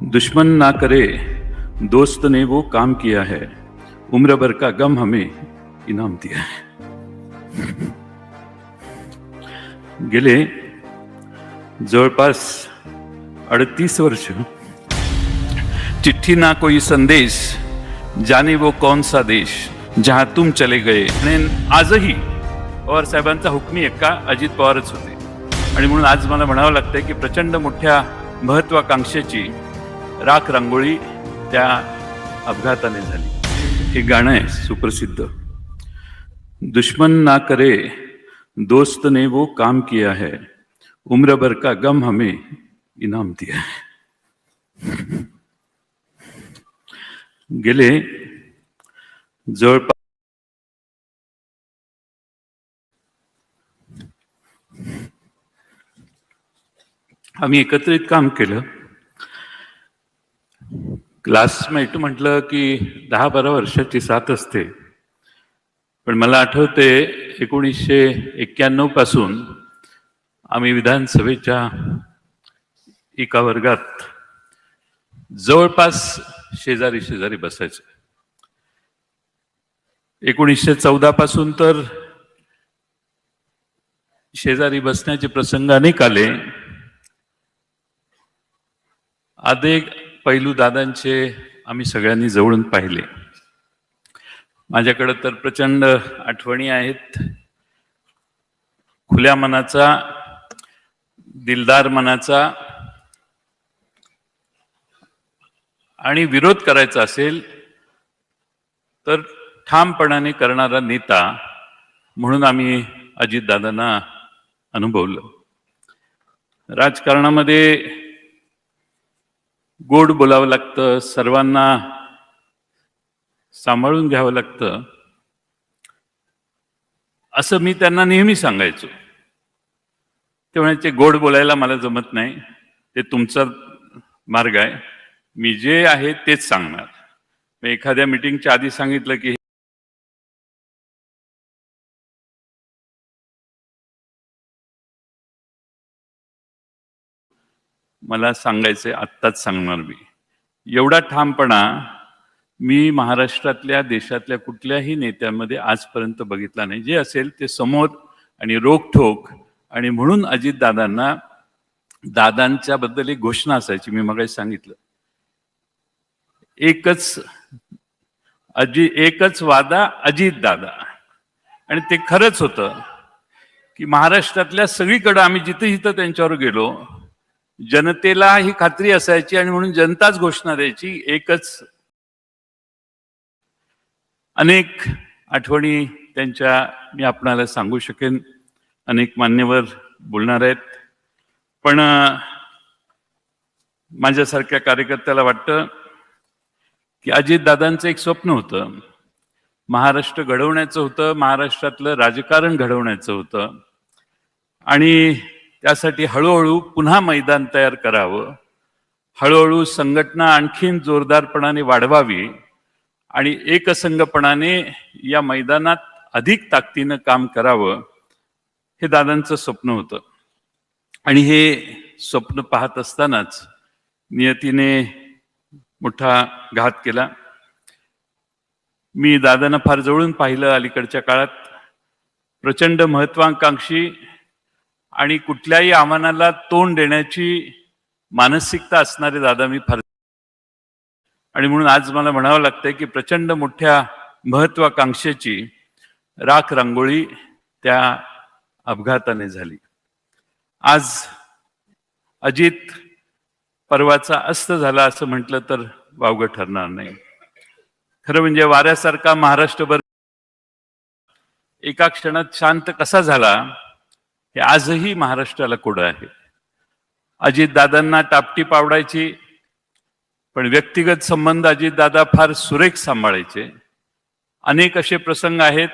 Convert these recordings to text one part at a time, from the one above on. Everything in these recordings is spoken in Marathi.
दुश्मन ना करे दोस्त ने वो काम किया है, उम्र भर का गम हमें इनाम दिया है. गेले जवळपास 38 वर्ष चिट्ठी ना कोई संदेश, जाने वो कौन सा देश, जहां तुम चले गए. आणि आजही पवार साहेबांचा हुकमी एक्का अजित पवारच होते. आणि म्हणून आज मला म्हणावं लागतंय की प्रचंड मोठ्या महत्वाकांक्षेची राख रांगोळी त्या अपघाताने झाली. हे गाणं आहे सुप्रसिद्ध. दुश्मन ना करे दोस्त ने वो काम किया है, उम्र भर का गम हमें इनाम दिया है. गेले जवळपास आम्ही एकत्रित काम केलं. क्लासमेट म्हटलं की 10-12 वर्षाची साथ असते, पण मला आठवते 1991 पासून आम्ही विधानसभेच्या एका वर्गात जवळपास शेजारी शेजारी बसायचो. 1914 पासून तर शेजारी बसण्याचे प्रसंग अनेक आले. अनेक पैलू दादांचे आम्ही सगळ्यांनी जवळून पाहिले. माझ्याकडे तर प्रचंड आठवणी आहेत. खुल्या मनाचा, दिलदार मनाचा, आणि विरोध करायचा असेल तर ठामपणाने करणारा नेता म्हणून आम्ही अजितदादांना अनुभवलं. राजकारणामध्ये गोड बोलावं लागतं, सर्वांना सांभाळून घ्यावं लागतं, असं मी त्यांना नेहमी सांगायचो. ते म्हणायचे गोड बोलायला मला जमत नाही, ते तुमचा मार्ग आहे, मी जे आहे तेच सांगणार. मी एखाद्या मीटिंगच्या आधी सांगितलं की मला सांगायचे, आत्ताच सांगणार मी. एवढा ठामपणा मी महाराष्ट्रातल्या, देशातल्या कुठल्याही नेत्यामध्ये आजपर्यंत बघितला नाही. जे असेल ते समोर आणि रोखठोक. आणि म्हणून अजितदादांना, दादांच्या बद्दल एक घोषणा असायची, मी मगाशी सांगितलं, एकच वादा अजितदादा. आणि ते खरंच होतं की महाराष्ट्रातल्या सगळीकडे आम्ही जिथे जिथं त्यांच्यावर गेलो, जनतेला ही खात्री असायची आणि म्हणून जनताच घोषणा द्यायची, एकच. अनेक आठवणी त्यांच्या मी आपणाला सांगू शकेन, अनेक मान्यवर बोलणार आहेत. पण माझ्यासारख्या कार्यकर्त्याला वाटतं की अजितदादांचं एक स्वप्न होतं, महाराष्ट्र घडवण्याचं होतं, महाराष्ट्रातलं राजकारण घडवण्याचं होतं. आणि त्यासाठी हळूहळू पुन्हा मैदान तयार करावं, हळूहळू संघटना आणखीन जोरदारपणाने वाढवावी आणि एकसंघपणाने या मैदानात अधिक ताकदीनं काम करावं, हे दादांचं स्वप्न होतं. आणि हे स्वप्न पाहत असतानाच नियतीने मोठा घात केला. मी दादांना फार जवळून पाहिलं अलीकडच्या काळात. प्रचंड महत्वाकांक्षी आणि कुठल्याही आव्हानाला तोंड देण्याची मानसिकता असणारे दादा मी फार. आणि म्हणून आज मला म्हणावं लागतंय की प्रचंड मोठ्या महत्वाकांक्षेची राख रांगोळी त्या अपघाताने झाली. आज अजित पर्वाचा अस्त झाला असं म्हटलं तर वावगं ठरणार नाही. खरं म्हणजे वाऱ्यासारखा महाराष्ट्रभर एका क्षणात शांत कसा झाला, हे आजही महाराष्ट्राला कोडं आहे. अजितदादांना टापटीप आवडायची, पण व्यक्तिगत संबंध अजितदादा फार सुरेख सांभाळायचे. अनेक असे प्रसंग आहेत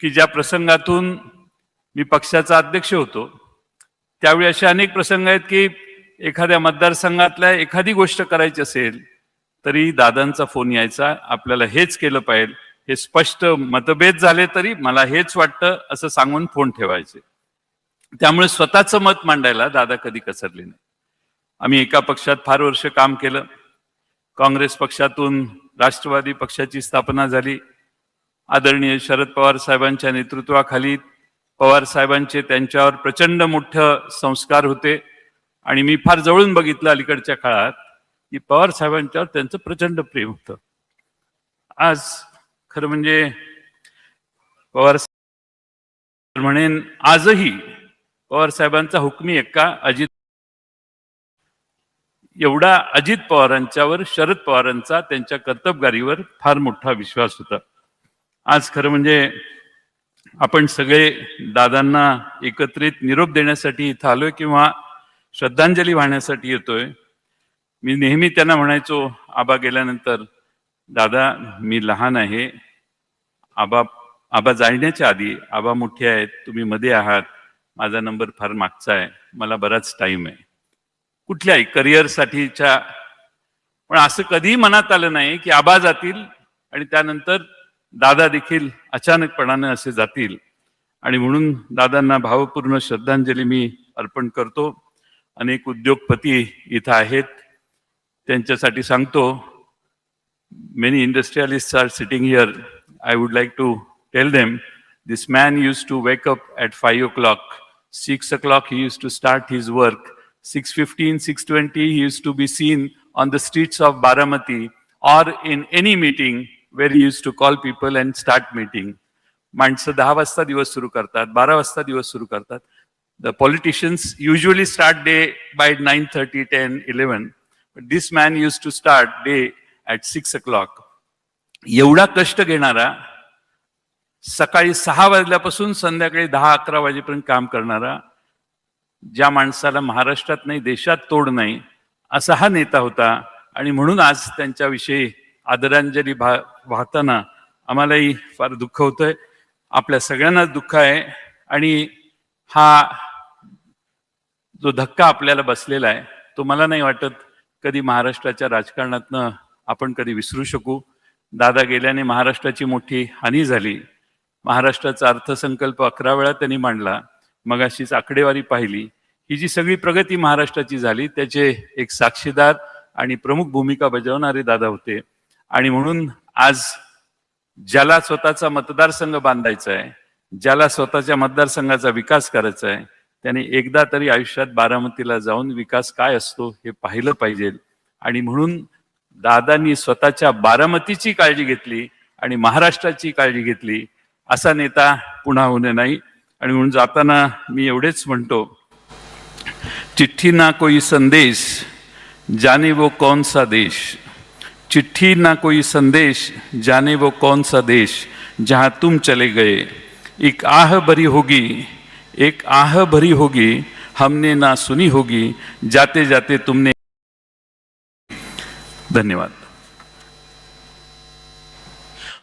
की ज्या प्रसंगातून मी पक्षाचा अध्यक्ष होतो, त्यावेळी असे अनेक प्रसंग आहेत की एखाद्या मतदारसंघातल्या एखादी गोष्ट करायची असेल तरी दादांचा फोन यायचा, आपल्याला हेच केलं पाहिजे, हे स्पष्ट मतभेद झाले तरी मला हेच वाटतं असं सांगून फोन ठेवायचे. त्यामुळे स्वतःचं मत मांडायला दादा कधी कसरले नाही. आम्ही एका पक्षात फार वर्ष काम केलं. काँग्रेस पक्षातून राष्ट्रवादी पक्षाची स्थापना झाली. आदरणीय शरद पवार साहेबांच्या नेतृत्वाखाली पवार साहेबांचे त्यांच्यावर प्रचंड मोठे संस्कार होते आणि मी फार जवळून बघितलं अलीकडच्या काळात की पवार साहेबांच्यावर त्यांचं प्रचंड प्रेम होतं. आज खरं म्हणजे पवार म्हणेन आजही पवार साहेबांचा हुकमी एक्का अजित एवढा अजित पवारांच्यावर शरद पवारांचा त्यांच्या कर्तबगारीवर फार मोठा विश्वास होता. आज खरं म्हणजे आपण सगळे दादांना एकत्रित निरोप देण्यासाठी इथं आलोय किंवा श्रद्धांजली वाहण्यासाठी येतोय. मी नेहमी त्यांना म्हणायचो आबा गेल्यानंतर, दादा मी लहान आहे, आबा जाण्याच्या आधी आबा मोठे आहेत, तुम्ही मध्ये आहात, माझा नंबर फार मागचा आहे, मला बराच टाइम आहे कुठल्याही करिअरसाठीच्या. पण असं कधीही मनात आलं नाही की आबा जातील आणि त्यानंतर दादा देखील अचानकपणाने असे जातील. आणि म्हणून दादांना भावपूर्ण श्रद्धांजली मी अर्पण करतो. अनेक उद्योगपती इथं आहेत, त्यांच्यासाठी सांगतो. Many industrialists are sitting here. I would like to tell them, this man used to wake up at 5 o'clock. 6 o'clock he used to start his work. 6:15, 6:20 he used to be seen on the streets of Baramati or in any meeting where he used to call people and start meeting. माणसं 10 वाजता दिवस सुरू करतात, 12 वाजता दिवस सुरू करतात. The politicians usually start day by 9:30, 10, 11. But this man used to start day at 6 o'clock. एवढा कष्ट घेणारा, सकाळी 6 वाजल्यापासून संध्याकाळी 10-11 वाजेपर्यंत काम करणारा, ज्या माणसाला महाराष्ट्रात नाही देशात तोड नाही असा हा नेता होता. आणि म्हणून आज त्यांच्याविषयी आदरांजली वाहताना आम्हालाही फार दुःख होतंय. आपल्या सगळ्यांनाच दुःख आहे. आणि हा जो धक्का आपल्याला बसलेला आहे तो मला नाही वाटत कधी महाराष्ट्राच्या राजकारणातनं आपण कधी विसरू शकू. दादा गेल्याने महाराष्ट्राची मोठी हानी झाली. महाराष्ट्राचा अर्थसंकल्प 11 वेळा त्यांनी मांडला. मगाशीच आकडेवारी पाहिली. ही जी सगळी प्रगती महाराष्ट्राची झाली त्याचे एक साक्षीदार आणि प्रमुख भूमिका बजावणारे दादा होते. आणि म्हणून आज ज्याला स्वतःचा मतदारसंघ बांधायचा आहे, ज्याला स्वतःच्या मतदारसंघाचा विकास करायचा आहे, त्याने एकदा तरी आयुष्यात बारामतीला जाऊन विकास काय असतो हे पाहिलं पाहिजे. आणि म्हणून दादांनी स्वतःच्या बारामतीची काळजी घेतली आणि महाराष्ट्राची काळजी घेतली. असा नेता पुन्हा होणे नाही. आणि म्हणून जाताना मी एवढेच म्हणतो, चिट्ठी ना कोई संदेश जाने वो कौन सा देश, चिट्ठी ना कोई संदेश जाने वो कौन सा देश, जहां तुम चले गए एक आह भरी होगी, एक आह भरी होगी, हमने ना सुनी होगी, जाते जाते तुमने. धन्यवाद.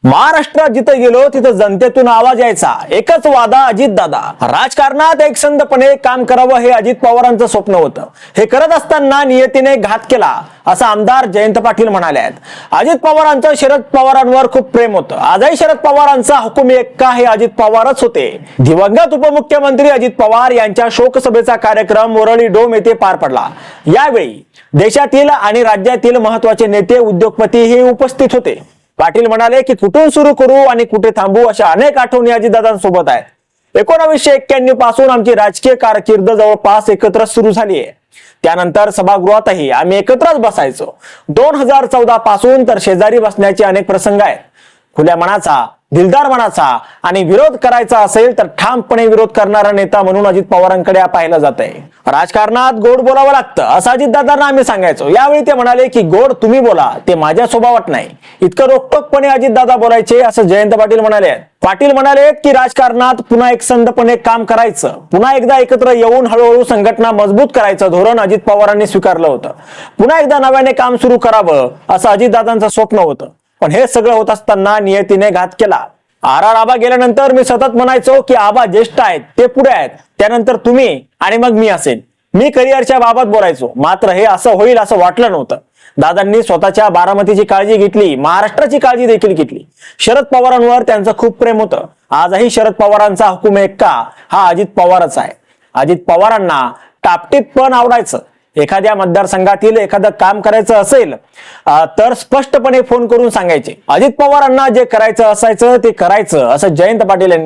महाराष्ट्रात जिथे गेलो तिथे जनतेतून आवाज यायचा, एकच वादा अजित दादा. राजकारणात एकसंधपणे काम करावं हे अजित पवारांचं स्वप्न होतं. हे करत असताना नियतीने घात केला असं आमदार जयंत पाटील म्हणाले आहेत. अजित पवारांचं शरद पवारांवर खूप प्रेम होतं. आजही शरद पवारांचा हुकुमी एक्का हे अजित पवारच होते. दिवंगत उपमुख्यमंत्री अजित पवार यांच्या शोकसभेचा कार्यक्रम वरळी डोम येथे पार पडला. यावेळी देशातील आणि राज्यातील महत्त्वाचे नेते, उद्योगपती हे उपस्थित होते. पाटील म्हणाले की कुठून सुरू करू आणि कुठे थांबू अशा अनेक आठवणी अजितदादांसोबत आहेत. 1991 पासून आमची राजकीय कारकीर्द जवळपास एकत्र सुरू झाली आहे. त्यानंतर सभागृहातही आम्ही एकत्रच बसायचो. 2014 पासून तर शेजारी बसण्याचे अनेक प्रसंग आहेत. खुल्या मनाचा, दिलदार मनाचा आणि विरोध करायचा असेल तर ठामपणे विरोध करणारा नेता म्हणून अजित पवारांकडे पाहिलं जात आहे. राजकारणात गोड बोलावं लागतं असं अजितदादांना आम्ही सांगायचो. यावेळी ते म्हणाले की गोड तुम्ही बोला, ते माझ्या स्वभावात नाही. इतकं रोखटोकपणे अजितदादा बोलायचे असं जयंत पाटील म्हणाले. पाटील म्हणाले की राजकारणात पुन्हा एकसंधपणे काम करायचं, पुन्हा एकदा एकत्र येऊन हळूहळू संघटना मजबूत करायचं धोरण अजित पवारांनी स्वीकारलं होतं. पुन्हा एकदा नव्याने काम सुरू करावं असं अजितदादांचं स्वप्न होतं. पण हे सगळं होत असताना नियतीने घात केला. आबा गेल्यानंतर मी सतत म्हणायचो की आबा ज्येष्ठ आहेत, ते पुढे आहेत, त्यानंतर तुम्ही आणि मग मी असेल. मी करिअरच्या बाबत बोलायचो. मात्र हे असं होईल असं वाटलं नव्हतं. दादांनी स्वतःच्या बारामतीची काळजी घेतली, महाराष्ट्राची काळजी देखील घेतली. शरद पवारांवर त्यांचं खूप प्रेम होतं. आजही शरद पवारांचा हुकुम एक्का हा अजित पवारच आहे. अजित पवारांना टापटीप पण आवडायचं. एखाद्या मतदारसंघातील एखादं काम करायचं असेल तर स्पष्टपणे फोन करून सांगायचे. अजित पवारांना जे करायचं असायचं ते करायचं, असं जयंत पाटील यांनी